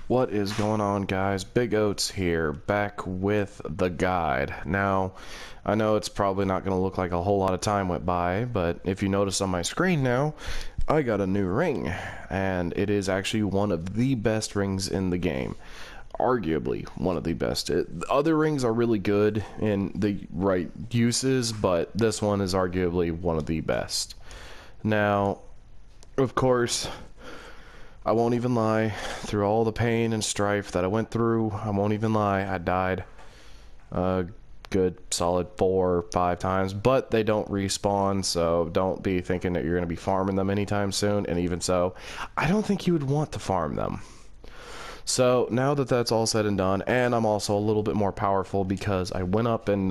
What is going on, guys? Big Oats here, back with the guide. Now, I know it's probably not going to look like a whole lot of time went by, but if you notice on my screen now, I got a new ring, and it is actually one of the best rings in the game. Arguably one of the best. Other rings are really good in the right uses, but this one is arguably one of the best. Now, of course, I won't even lie, through all the pain and strife that I went through, I won't even lie, I died a good solid 4 or 5 times, but they don't respawn, so don't be thinking that you're going to be farming them anytime soon, and even so, I don't think you would want to farm them. So, now that that's all said and done, and I'm also a little bit more powerful because I went up and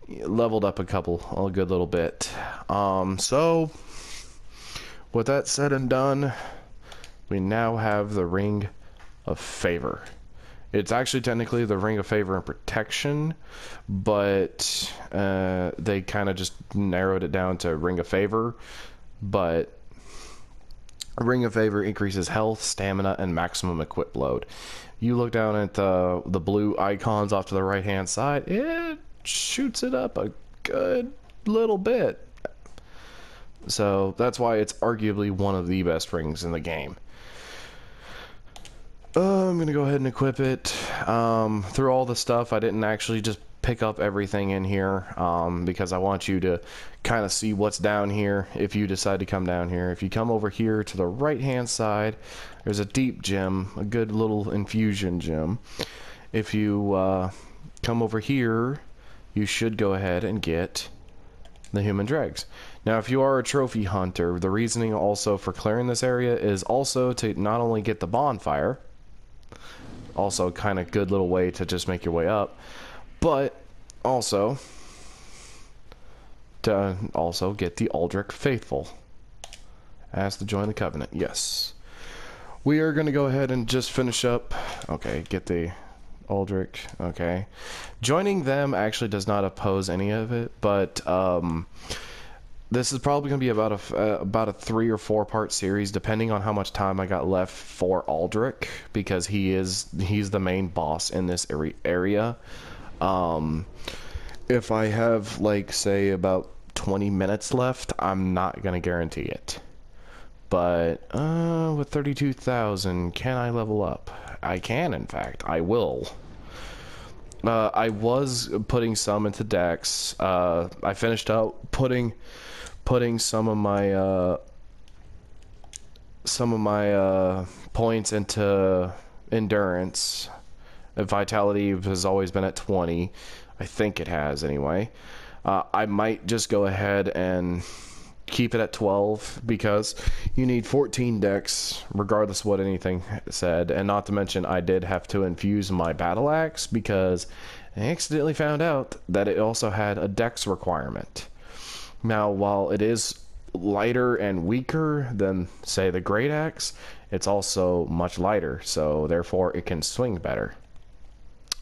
leveled up a good little bit. So, with that said and done, we now have the Ring of Favor. It's actually technically the Ring of Favor and Protection, but they kind of just narrowed it down to Ring of Favor. But Ring of Favor increases health, stamina, and maximum equip load. You look down at the blue icons off to the right hand side, it shoots it up a good little bit. So that's why it's arguably one of the best rings in the game. I'm gonna go ahead and equip it. Through all the stuff, I didn't actually just pick up everything in here because I want you to kind of see what's down here if you decide to come down here. If you come over here to the right hand side, there's a deep gem, a good little infusion gem. If you come over here, you should go ahead and get the human dregs. Now, if you are a trophy hunter, the reasoning also for clearing this area is also to not only get the bonfire, also kind of good little way to just make your way up, but also to also get the Alderic faithful. Ask to join the covenant. Yes. We are going to go ahead and just finish up. Okay, get the Alderic. Okay. Joining them actually does not oppose any of it, but this is probably going to be about a 3 or 4 part series, depending on how much time I got left for Alderic, because he's the main boss in this area. If I have, like, say about 20 minutes left, I'm not going to guarantee it. But with 32,000, can I level up? I can, in fact. I will. I was putting some into Dex. I finished out putting some of my points into endurance. Vitality has always been at 20. I think it has anyway. I might just go ahead and keep it at 12 because you need 14 dex regardless of what anything said, and not to mention I did have to infuse my battle axe because I accidentally found out that it also had a dex requirement. Now, while it is lighter and weaker than, say, the great axe, it's also much lighter, so therefore it can swing better.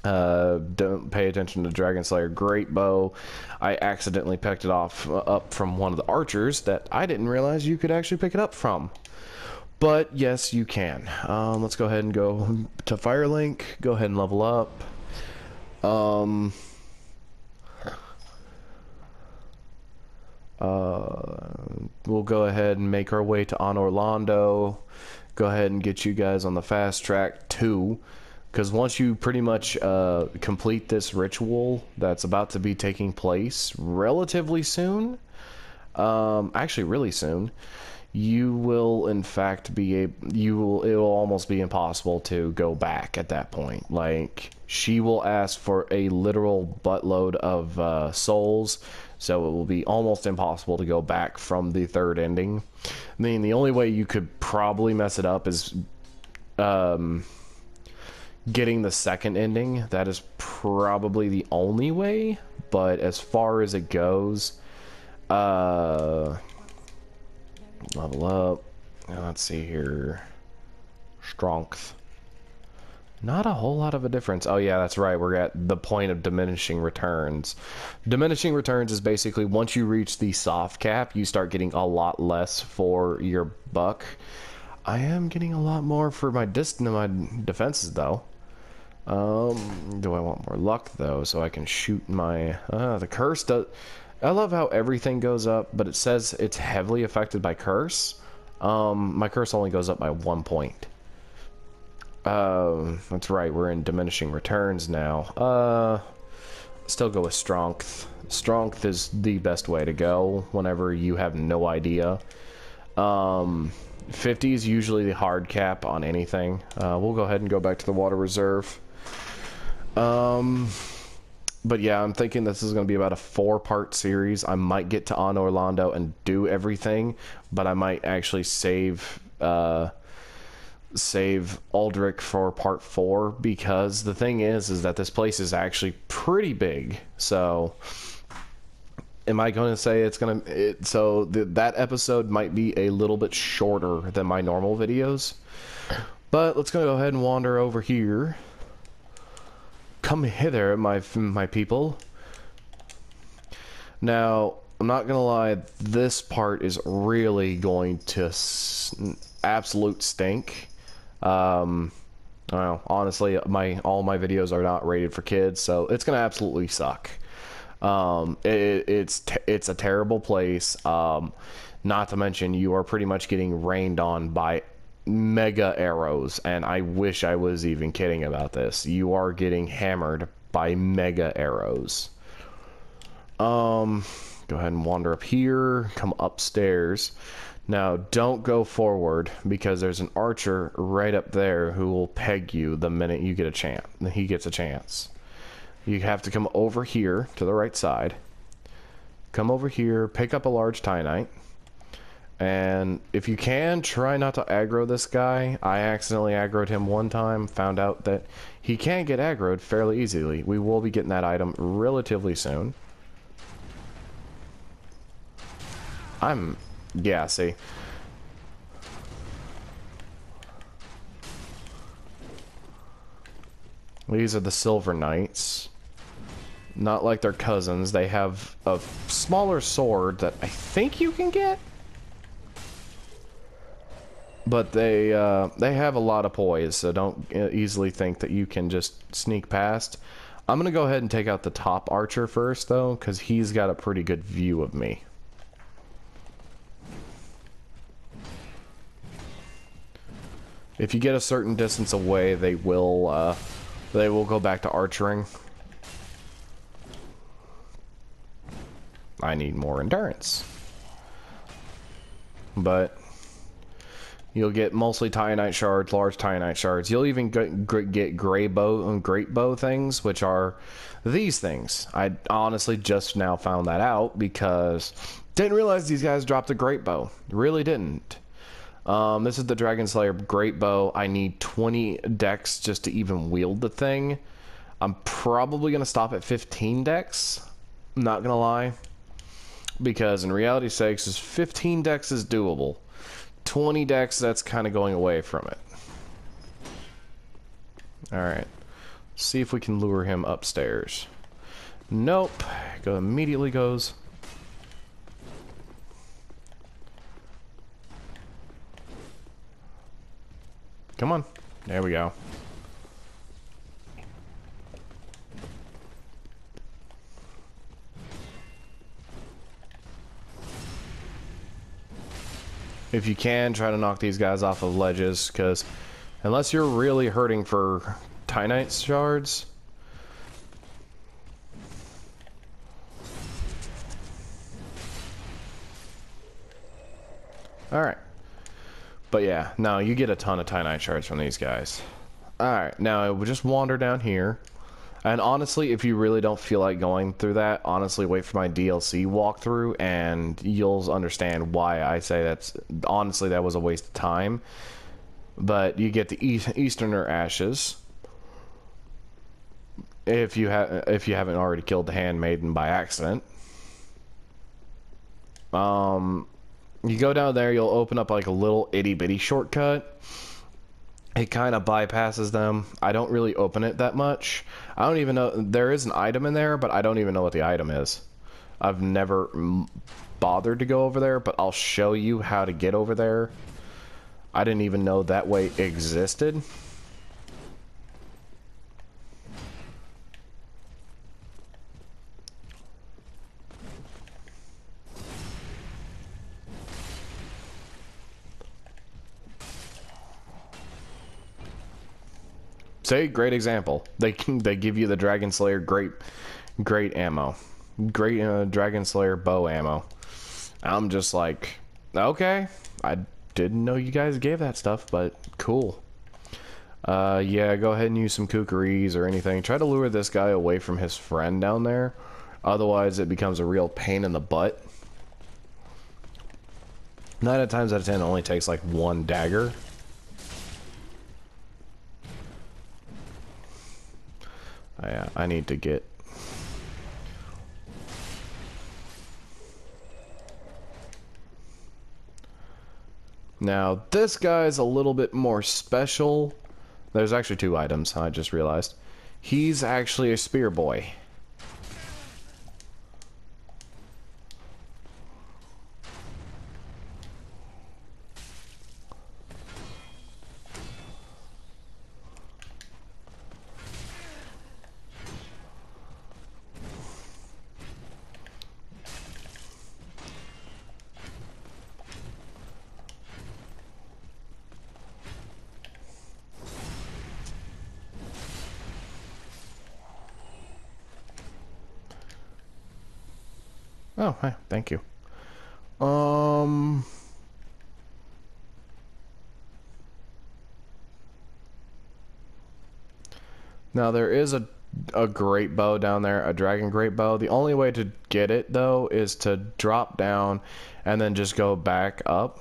Don't pay attention to Dragon Slayer Great Bow. I accidentally picked it up from one of the archers that I didn't realize you could actually pick it up from. But yes, you can. Let's go ahead and go to Firelink. Go ahead and level up. We'll go ahead and make our way to Orlando. Go ahead and get you guys on the fast track too. Because once you pretty much complete this ritual that's about to be taking place relatively soon, actually really soon, you will in fact be it will almost be impossible to go back at that point. Like, she will ask for a literal buttload of souls, so it will be almost impossible to go back from the third ending. I mean, the only way you could probably mess it up is getting the second ending. That is probably the only way, but as far as it goes, level up. Let's see here. Strength. Not a whole lot of a difference. Oh yeah, that's right. We're at the point of diminishing returns. Diminishing returns is basically once you reach the soft cap, you start getting a lot less for your buck. I am getting a lot more for my my defenses, though. Do I want more luck, though, so I can shoot my... the curse does... I love how everything goes up, but it says it's heavily affected by curse. My curse only goes up by 1 point. That's right, we're in diminishing returns now. Still go with strength. Strength is the best way to go whenever you have no idea. 50 is usually the hard cap on anything. We'll go ahead and go back to the water reserve. But yeah, I'm thinking this is going to be about a 4-part series. I might get to on Orlando and do everything, but I might actually save Alderic for part 4, because the thing is that this place is actually pretty big. So am I going to say it's going to... that episode might be a little bit shorter than my normal videos. But let's go ahead and wander over here. Come hither, my people. Now, I'm not going to lie, this part is really going to absolute stink. Well, honestly, all my videos are not rated for kids, so it's going to absolutely suck. It's a terrible place. Not to mention, you are pretty much getting rained on by mega arrows, and I wish I was even kidding about this. You are getting hammered by mega arrows. Go ahead and wander up here, come upstairs. Now, don't go forward, because there's an archer right up there who will peg you the minute you get a chance. He gets a chance. You have to come over here to the right side. Come over here, pick up a large Titanite. And if you can, try not to aggro this guy. I accidentally aggroed him one time, found out that he can get aggroed fairly easily. We will be getting that item relatively soon. Yeah, see. These are the Silver Knights. Not like their cousins. They have a smaller sword that I think you can get. But they have a lot of poise, so don't easily think that you can just sneak past. I'm going to go ahead and take out the top archer first, though, because he's got a pretty good view of me. If you get a certain distance away, they will go back to archering. I need more endurance. But you'll get mostly Titanite shards, large Titanite shards. You'll even get great bow things, which are these things. I honestly just now found that out, because didn't realize these guys dropped a great bow. Really didn't. This is the Dragon Slayer great bow. I need 20 dex just to even wield the thing. I'm probably going to stop at 15 dex. I'm not going to lie. Because in reality sakes, 15 dex is doable. 20 dex, that's kind of going away from it. Alright. See if we can lure him upstairs. Nope. Immediately goes. Come on. There we go. If you can, try to knock these guys off of ledges, because unless you're really hurting for Titanite shards... Alright. But yeah, no, you get a ton of Titanite shards from these guys. Alright, now we'll just wander down here. And honestly, if you really don't feel like going through that, honestly, wait for my DLC walkthrough, and you'll understand why I say that's... Honestly, that was a waste of time. But you get the Easterner Ashes. If you haven't already killed the Handmaiden by accident. You go down there, you'll open up like a little itty-bitty shortcut. It kind of bypasses them. I don't really open it that much. I don't even know... There is an item in there, but I don't even know what the item is. I've never bothered to go over there, but I'll show you how to get over there. I didn't even know that way existed. See, great example. They give you the Dragon Slayer great ammo, great Dragon Slayer bow ammo. I'm just like, okay, I didn't know you guys gave that stuff, but cool. Yeah, go ahead and use some kookaries or anything. Try to lure this guy away from his friend down there. Otherwise, it becomes a real pain in the butt. 9 times out of 10, it only takes like 1 dagger. I need to get... Now, this guy's a little bit more special. There's actually 2 items, I just realized. He's actually a spear boy. Oh, hi, thank you. Now there is a great bow down there, a dragon great bow. The only way to get it though is to drop down and then just go back up.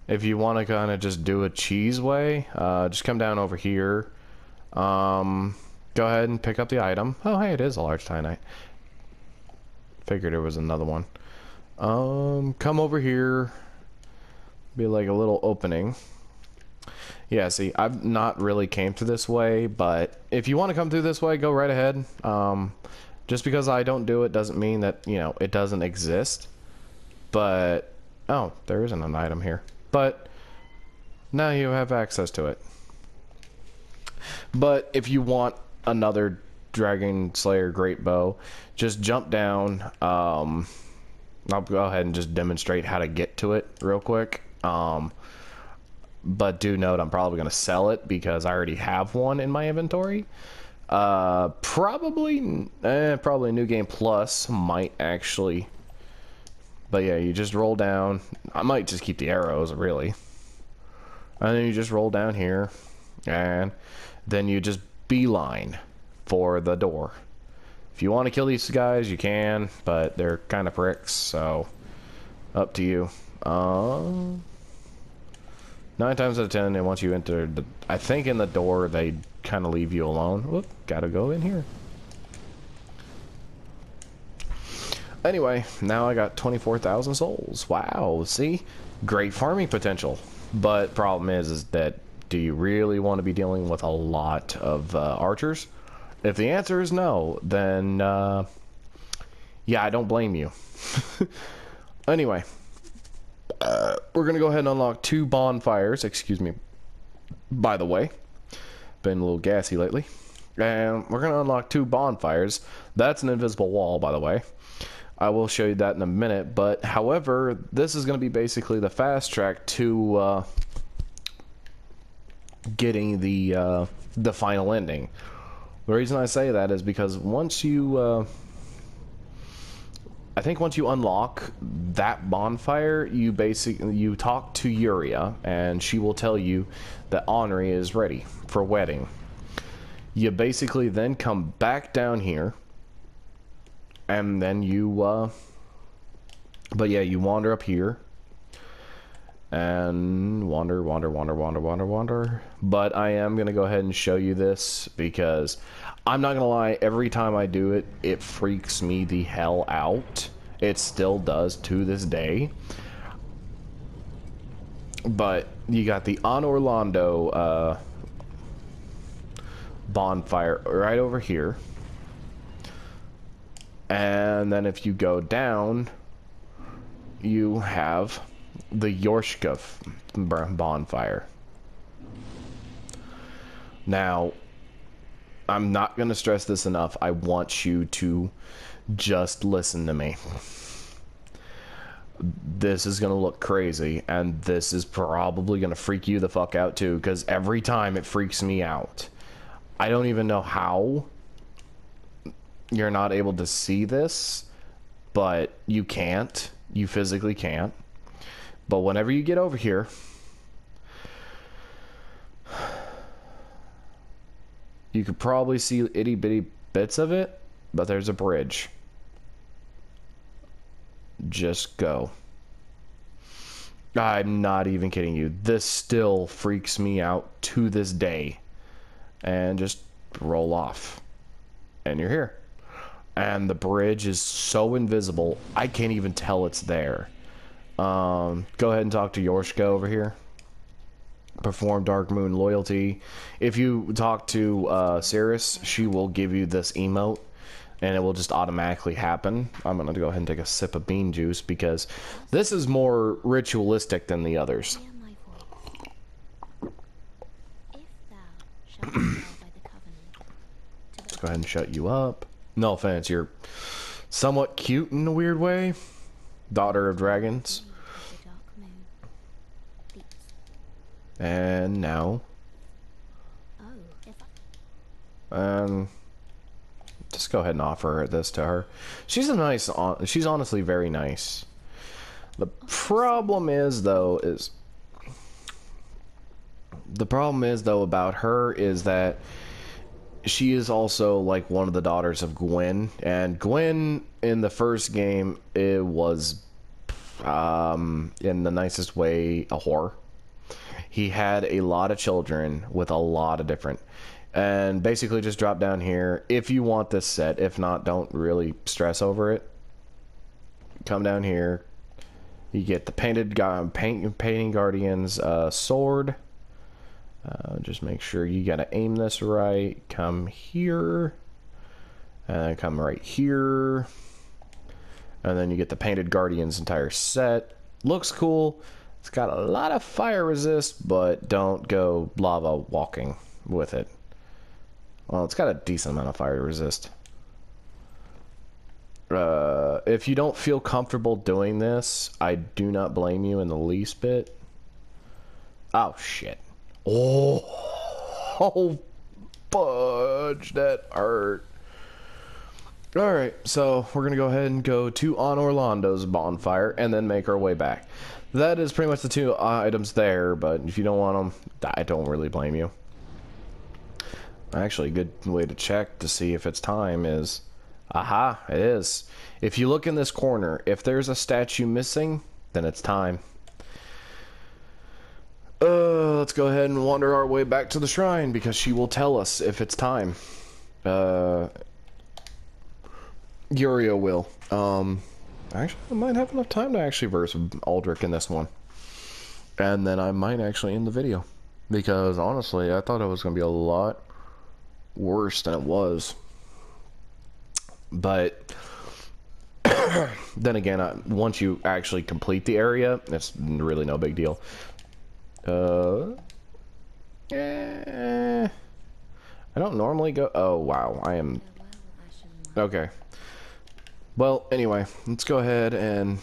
If you want to kind of just do a cheese way, just come down over here. Go ahead and pick up the item. Oh, hey, it is a large titanite. Figured there was another one. Come over here. Be like a little opening. Yeah, see, I've not really came to this way, but if you want to come through this way, go right ahead. Just because I don't do it doesn't mean that, you know, it doesn't exist. But, oh, there isn't an item here. But, now you have access to it. But, if you want another Dragon Slayer Great Bow, just jump down. I'll go ahead and just demonstrate how to get to it real quick. But do note I'm probably going to sell it because I already have one in my inventory. Probably New Game Plus might actually. But yeah, you just roll down. I might just keep the arrows, really. And then you just roll down here. And then you just beeline for the door. If you want to kill these guys, you can, but they're kind of pricks, so up to you. 9 times out of 10, and once you enter the, I think in the door, they kind of leave you alone. Whoop, gotta go in here. Anyway, now I got 24,000 souls. Wow, see? Great farming potential. But problem is that do you really want to be dealing with a lot of archers? If the answer is no, then yeah, I don't blame you. Anyway, we're gonna go ahead and unlock 2 bonfires. Excuse me, by the way, been a little gassy lately. And we're gonna unlock 2 bonfires. That's an invisible wall, by the way. I will show you that in a minute. But however, this is gonna be basically the fast track to getting the final ending. The reason I say that is because once you, I think once you unlock that bonfire, you talk to Yuria, and she will tell you that Henri is ready for wedding. You basically then come back down here, and then you, but yeah, you wander up here, and wander. But I am gonna go ahead and show you this because I'm not gonna lie, every time I do it, it freaks me the hell out. It still does to this day. But you got the An Orlando bonfire right over here. And then if you go down, you have the Yorshka bonfire. Now, I'm not going to stress this enough. I want you to just listen to me. This is going to look crazy, and this is probably going to freak you the fuck out too, because every time it freaks me out. I don't even know how you're not able to see this, but you can't. You physically can't. But whenever you get over here, you could probably see itty bitty bits of it, but there's a bridge. Just go. I'm not even kidding you. This still freaks me out to this day. And just roll off. And you're here. And the bridge is so invisible, I can't even tell it's there. Go ahead and talk to Yorshka over here. Perform Dark Moon Loyalty. If you talk to Cirrus, she will give you this emote, and it will just automatically happen. I'm gonna go ahead and take a sip of bean juice because this is more ritualistic than the others. Let's go ahead and shut you up. No offense, you're somewhat cute in a weird way. Daughter of dragons. And now, just go ahead and offer this to her. She's she's honestly very nice. The problem is though about her is that she is also like one of the daughters of Gwen, and Gwen in the first game, it was in the nicest way a whore. He had a lot of children with a lot of different, and basically just drop down here if you want this set. If not, don't really stress over it. Come down here, you get the painting guardians sword. Just make sure you gotta aim this right. Come here, and then come right here, and then you get the painted guardians entire set. Looks cool. It's got a lot of fire resist, but don't go lava walking with it. Well, it's got a decent amount of fire resist. If you don't feel comfortable doing this, I do not blame you in the least bit. Oh shit. Oh, fudge, that hurt. Alright, so we're gonna go ahead and go to On Orlando's bonfire and then make our way back. That is pretty much the two items there, but if you don't want them, I don't really blame you. Actually, a good way to check to see if it's time is, aha, it is. If you look in this corner, if there's a statue missing, then it's time. Let's go ahead and wander our way back to the shrine, because she will tell us if it's time. Yuria will. Actually, I might have enough time to actually verse Alderic in this one. And then I might actually end the video. Because, honestly, I thought it was going to be a lot worse than it was. But, then again, once you actually complete the area, it's really no big deal. I don't normally go... Oh, wow. I am... Okay. Well, anyway, let's go ahead and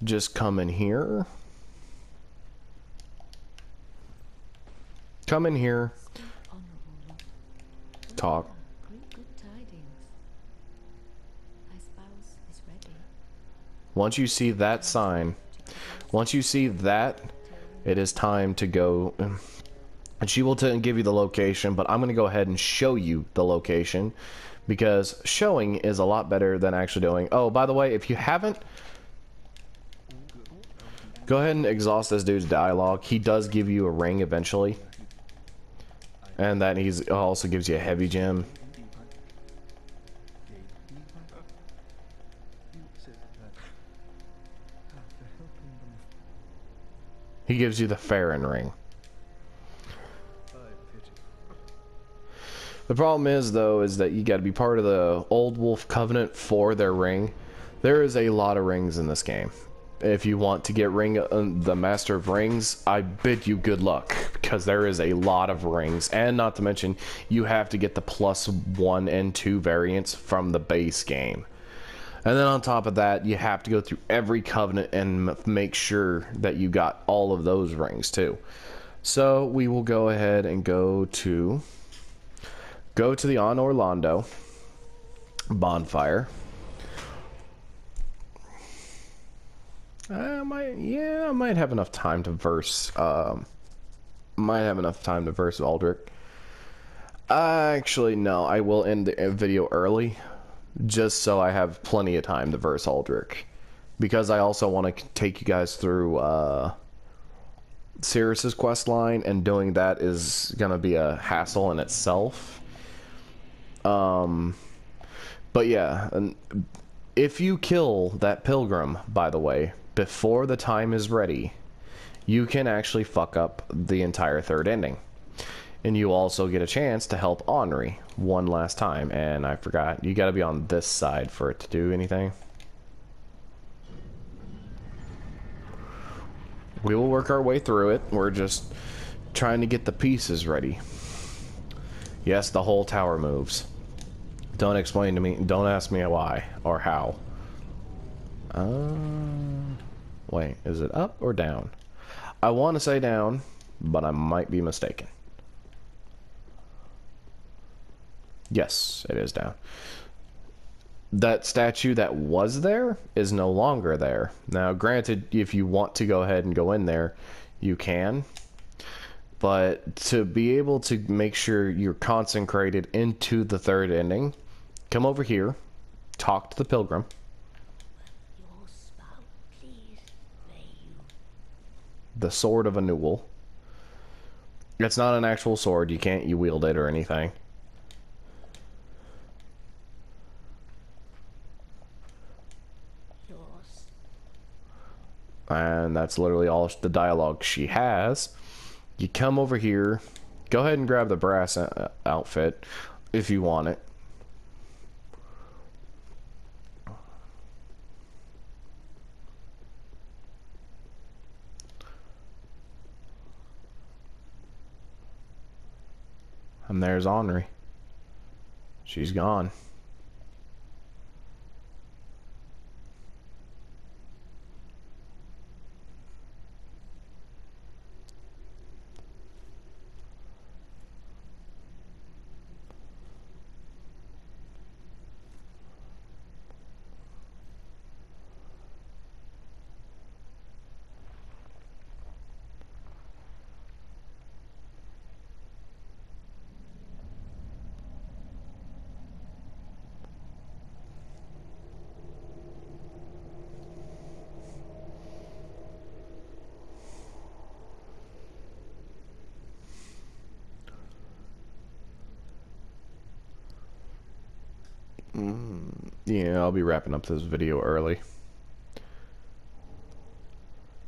just come in here. Come in here. Talk. Once you see that sign, once you see that, it is time to go. And she will give you the location, but I'm going to go ahead and show you the location, because showing is a lot better than actually doing. Oh, by the way, if you haven't, go ahead and exhaust this dude's dialogue. He does give you a ring eventually, and that he also gives you a heavy gem. He gives you the Farron ring. The problem is, though, is that you got to be part of the Old Wolf Covenant for their ring. There is a lot of rings in this game. If you want to get the Master of Rings, I bid you good luck, because there is a lot of rings, and not to mention, you have to get the +1 and 2 variants from the base game. And then on top of that, you have to go through every covenant and make sure that you got all of those rings too. So we will go ahead and go to the On Orlando bonfire. I might have enough time to verse. Alderic. Actually, no. I will end the video early, just so I have plenty of time to verse Alderic, because I also want to take you guys through Cirrus's quest line, and doing that is gonna be a hassle in itself. But yeah, and if you kill that pilgrim, by the way, before the time is ready, you can actually fuck up the entire third ending. And you also get a chance to help Henri one last time. And I forgot, you gotta be on this side for it to do anything. We will work our way through it. We're just trying to get the pieces ready. Yes, the whole tower moves. Don't explain to me, don't ask me why or how. Wait, is it up or down? I want to say down, but I might be mistaken. Yes, it is down. That statue that was there is no longer there. Now, granted, if you want to go ahead and go in there, you can. But to be able to make sure you're consecrated into the third ending, come over here, talk to the pilgrim. Your spout, please, may you. The sword of a Newell. It's not an actual sword. You wield it or anything. Yours. And that's literally all the dialogue she has. You come over here. Go ahead and grab the brass outfit if you want it. And there's Henri. She's gone. Yeah, I'll be wrapping up this video early.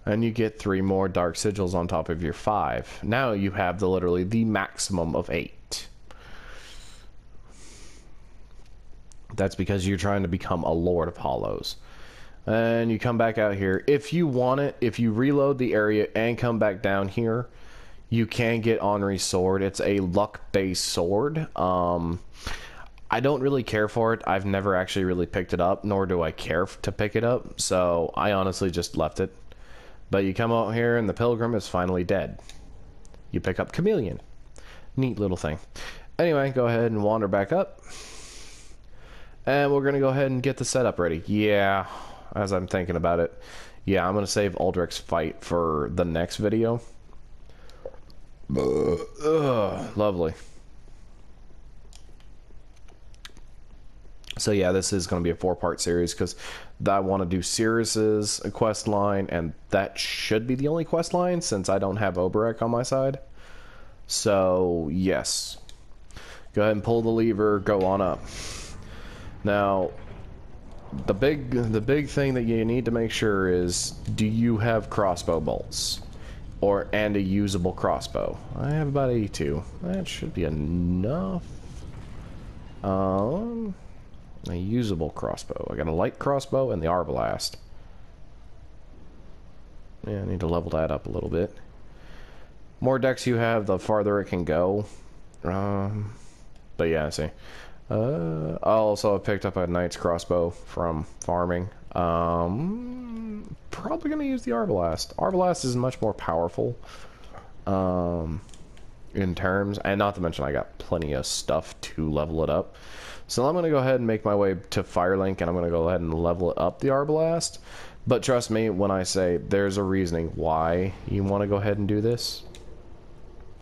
And you get 3 more dark sigils on top of your 5. Now you have literally the maximum of 8. That's because you're trying to become a Lord of Hollows. And you come back out here. If you want it, if you reload the area and come back down here, you can get Henri's sword. It's a luck-based sword. I don't really care for it. I've never actually really picked it up, nor do I care to pick it up. So I honestly just left it. But you come out here and the pilgrim is finally dead. You pick up Chameleon. Neat little thing. Anyway, go ahead and wander back up. And we're going to go ahead and get the setup ready. Yeah, as I'm thinking about it. Yeah, I'm going to save Alderic's fight for the next video. Lovely. So yeah, this is going to be a 4-part series because I want to do Cirrus's quest line, and that should be the only quest line since I don't have Alderic on my side. So yes, go ahead and pull the lever, go on up. Now, the big thing that you need to make sure is, do you have crossbow bolts and a usable crossbow? I have about 82. That should be enough. A usable crossbow. I got a light crossbow and the arbalast. Yeah, I need to level that up a little bit. More decks you have, the farther it can go. But yeah, I see. I also picked up a knight's crossbow from farming. Probably gonna use the Arbalast. Arbalast is much more powerful. In terms, and not to mention I got plenty of stuff to level it up. So I'm gonna go ahead and make my way to Firelink, and I'm gonna go ahead and level up the Arbalast. But trust me when I say there's a reasoning why you want to go ahead and do this.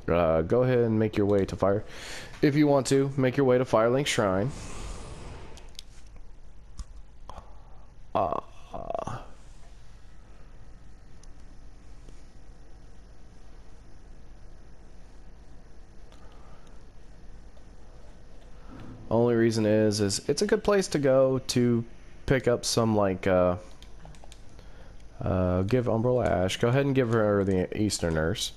Go ahead and make your way to Fire. If you want to, make your way to Firelink Shrine. Only reason is it's a good place to go to pick up some, like, give Umbrella Ash. Go ahead and give her the Easterners.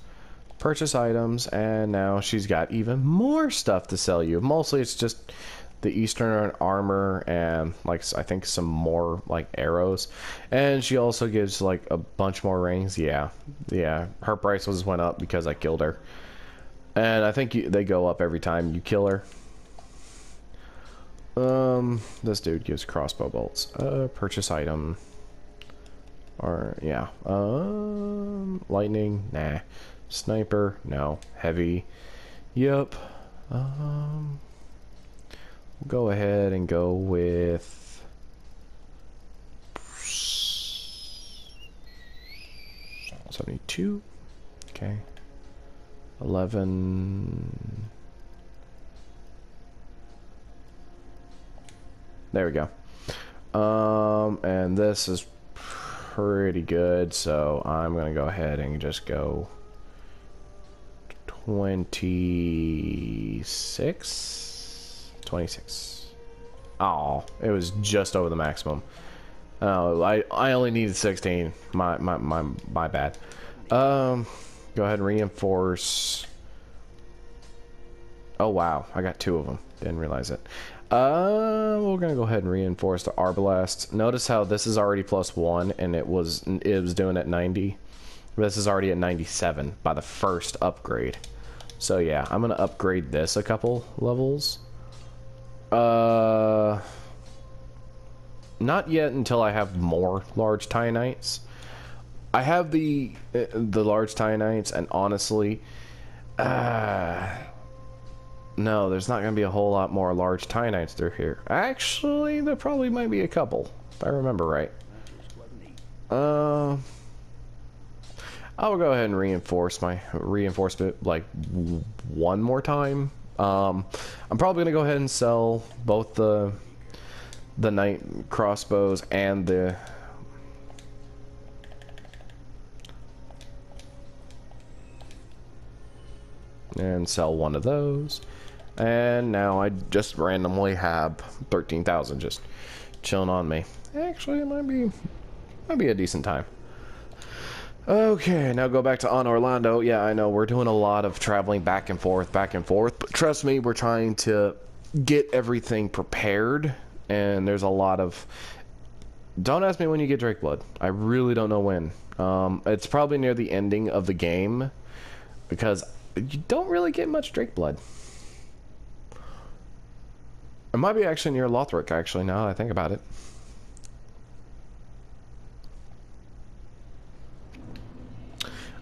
Purchase items, and now she's got even more stuff to sell you. Mostly it's just the Eastern armor and, like, I think some more, like, arrows. And she also gives, like, a bunch more rings. Yeah, her price went up because I killed her. And I think they go up every time you kill her. This dude gives crossbow bolts. Purchase item. Or, yeah. Lightning? Nah. Sniper? No. Heavy? Yep. We'll go ahead and go with 72. Okay. 11. There we go. And this is pretty good, so I'm gonna go ahead and just go 26. Oh, it was just over the maximum. Oh, I only needed 16. My bad. Go ahead and reinforce. Oh wow, I got 2 of them. Didn't realize it. We're gonna go ahead and reinforce the Arbalast. Notice how this is already +1, and it was doing at 90. This is already at 97 by the first upgrade. So yeah, I'm gonna upgrade this a couple levels. Not yet until I have more large Tianites. I have the large Tianites, and honestly, no, there's not going to be a whole lot more large Tianites through here. Actually, there probably might be a couple, if I remember right. I'll go ahead and reinforce it like 1 more time. I'm probably going to go ahead and sell both the knight crossbows and the sell one of those. And now I just randomly have 13,000 just chilling on me. Actually, it might be a decent time. Okay, now go back to on Orlando. Yeah, I know we're doing a lot of traveling back and forth, but trust me, we're trying to get everything prepared, and there's a lot of... Don't ask me when you get Drake Blood. I really don't know when. It's probably near the ending of the game, because you don't really get much Drake Blood. It might be actually near Lothric, actually, now that I think about it.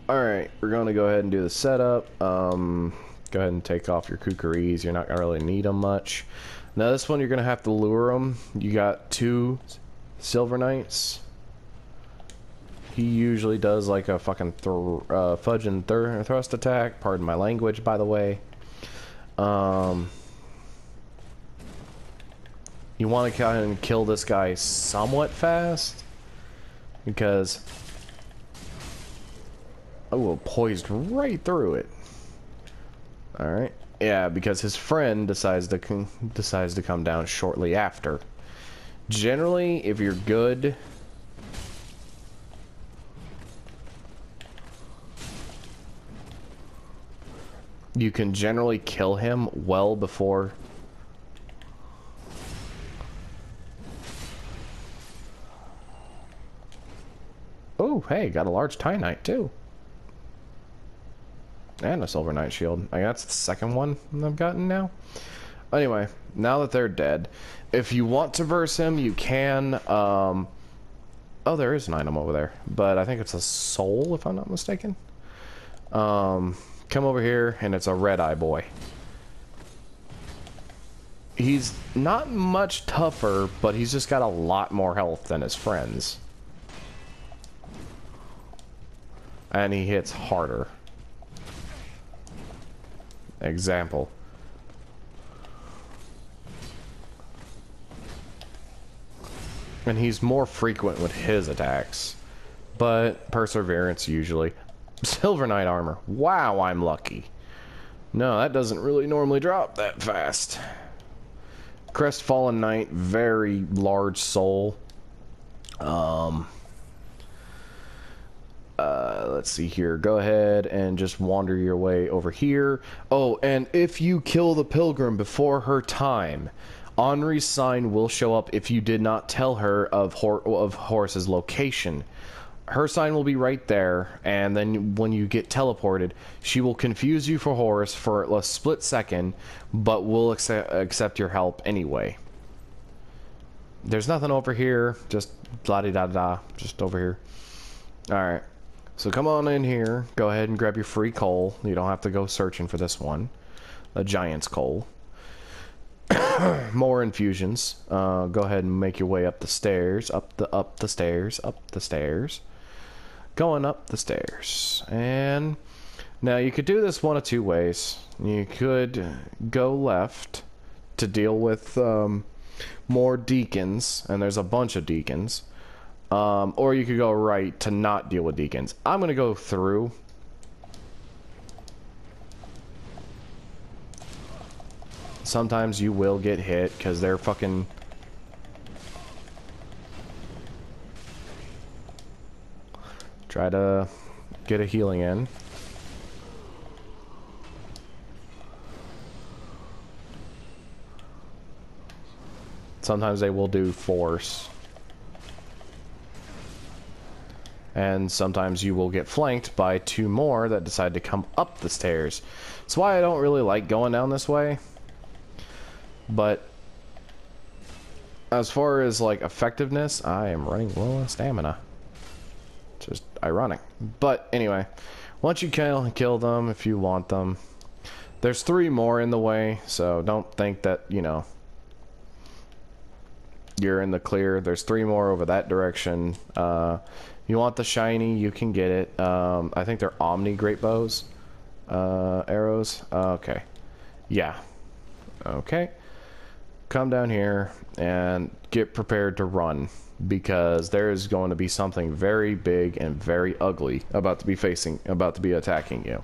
Alright, we're going to go ahead and do the setup. Go ahead and take off your kookaries. You're not going to really need them much. Now this one, you're going to have to lure them. You got 2 Silver Knights. He usually does like a fucking fudge and thrust attack. Pardon my language, by the way. You want to kind of kill this guy somewhat fast, because oh, poised right through it. All right, yeah, because his friend decides to come down shortly after. Generally, if you're good, you can generally kill him well before. Oh, Ooh, hey, got a large tie knight too. And a silver knight shield. I guess that's the second one I've gotten now. Anyway, now that they're dead, if you want to verse him, you can. Oh, there is an item over there, but I think it's a soul, if I'm not mistaken. Come over here, and it's a red-eye boy. He's not much tougher, but he's just got a lot more health than his friends. And he hits harder. Example. And he's more frequent with his attacks. But perseverance usually. Silver Knight armor. Wow, I'm lucky. No, that doesn't really normally drop that fast. Crestfallen Knight, very large soul. Let's see here. Go ahead and just wander your way over here. Oh, and if you kill the pilgrim before her time, Henri's sign will show up if you did not tell her of Horus's location. Her sign will be right there, and then when you get teleported, she will confuse you for Horus for a split second, but will accept your help anyway. There's nothing over here, just blah-de-da-da, just over here. Alright, so come on in here, go ahead and grab your free coal. You don't have to go searching for this one. A giant's coal. More infusions. Go ahead and make your way up the stairs, up the stairs. Going up the stairs. And now you could do this one of two ways. You could go left to deal with more deacons, and there's a bunch of deacons. Or you could go right to not deal with deacons. I'm gonna go through. Sometimes you will get hit because they're fucking. Try to get a healing in. Sometimes they will do force. And sometimes you will get flanked by two more that decide to come up the stairs. That's why I don't really like going down this way. But as far as like effectiveness, I am running low on stamina. Just ironic. But anyway, once you kill them, if you want them, there's 3 more in the way, so don't think that, you know, you're in the clear. There's 3 more over that direction. You want the shiny, you can get it. I think they're Omni Great Bows. Arrows. Okay. Yeah. Okay. Come down here and get prepared to run, because there is going to be something very big and very ugly about to be attacking you.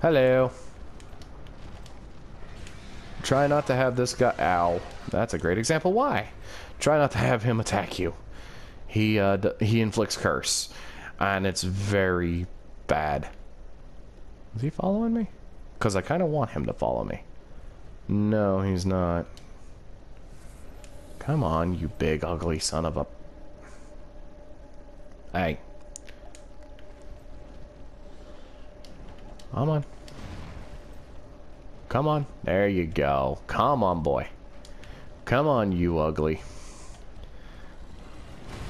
Hello. Try not to have this guy. Ow. That's a great example. Why? Try not to have him attack you. He inflicts curse, and it's very bad. Is he following me? Because I kind of want him to follow me. No, he's not. Come on, you big ugly son of a... Hey. Come on. Come on. There you go. Come on, boy. Come on, you ugly.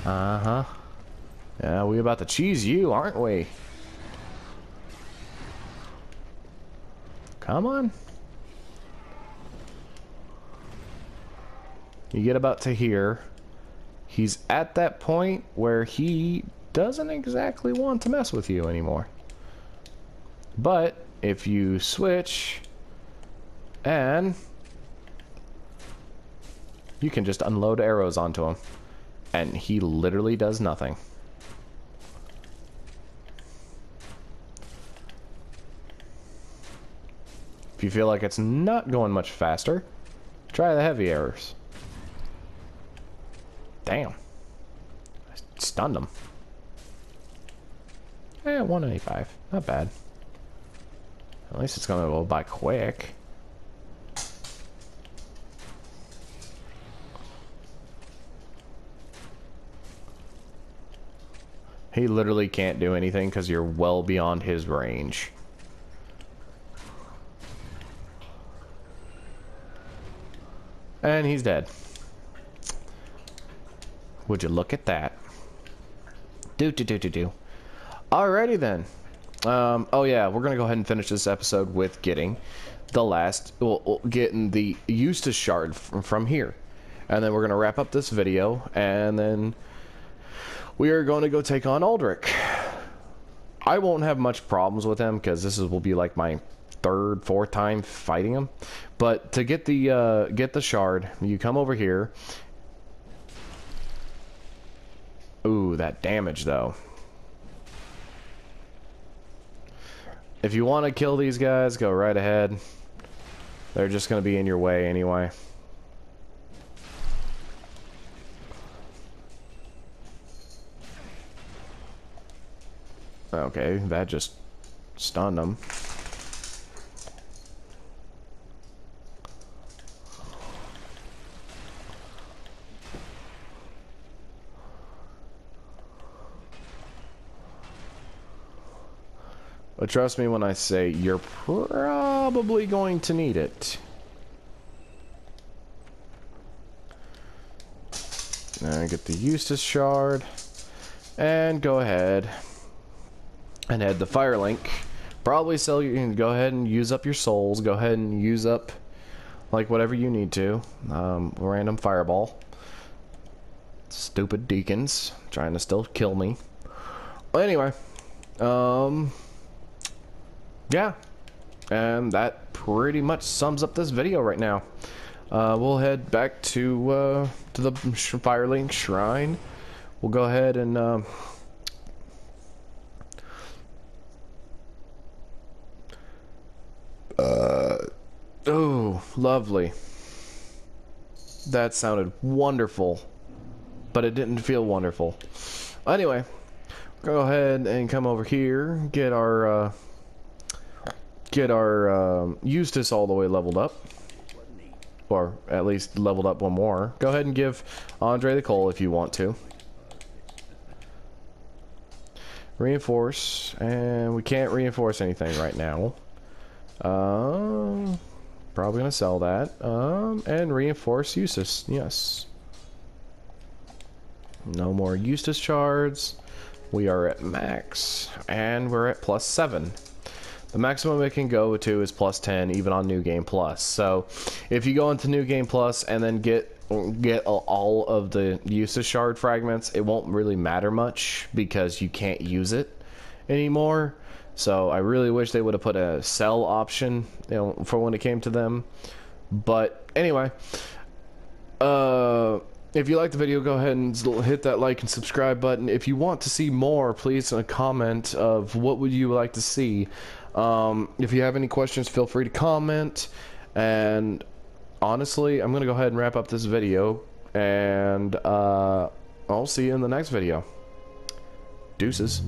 Uh-huh. Yeah, we about to cheese you, aren't we? Come on. You get about to here. He's at that point where he doesn't exactly want to mess with you anymore. But if you switch, and you can just unload arrows onto him, and he literally does nothing. If you feel like it's not going much faster, try the heavy arrows. Damn. I stunned him. 195. Not bad. At least it's gonna go by quick. He literally can't do anything because you're well beyond his range. And he's dead. Would you look at that? Do. Alrighty then. Oh yeah, we're gonna go ahead and finish this episode with getting the last, well, getting the Eustace shard from here, and then we're gonna wrap up this video, and then we are going to go take on Alderic. I won't have much problems with him because will be like my fourth time fighting him. But to get the shard, you come over here. Ooh, that damage though. If you want to kill these guys, go right ahead. They're just going to be in your way anyway. Okay, that just stunned them. But trust me when I say you're probably going to need it. Now get the Eustace shard and go ahead and head the fire link. Probably sell you can go ahead and use up your souls. Go ahead and use up like whatever you need to. Random fireball. Stupid deacons trying to still kill me. Well, anyway, yeah, and that pretty much sums up this video right now. We'll head back to the Firelink Shrine. We'll go ahead and oh, lovely. That sounded wonderful, but it didn't feel wonderful. Anyway, go ahead and come over here, get our Eustace all the way leveled up, or at least leveled up one more. Go ahead and give Andre the coal if you want to. Reinforce, and we can't reinforce anything right now. Probably gonna sell that. And reinforce Eustace. Yes. No more Eustace shards. We are at max, and we're at +7. The maximum it can go to is +10, even on New Game Plus. So, if you go into New Game Plus and then get all of the Eustace shard fragments, it won't really matter much because you can't use it anymore. So, I really wish they would have put a sell option, you know, for when it came to them. But anyway, if you liked the video, go ahead and hit that like and subscribe button. If you want to see more, please comment of what would you like to see. If you have any questions, feel free to comment. And honestly, I'm gonna go ahead and wrap up this video, and I'll see you in the next video. Deuces.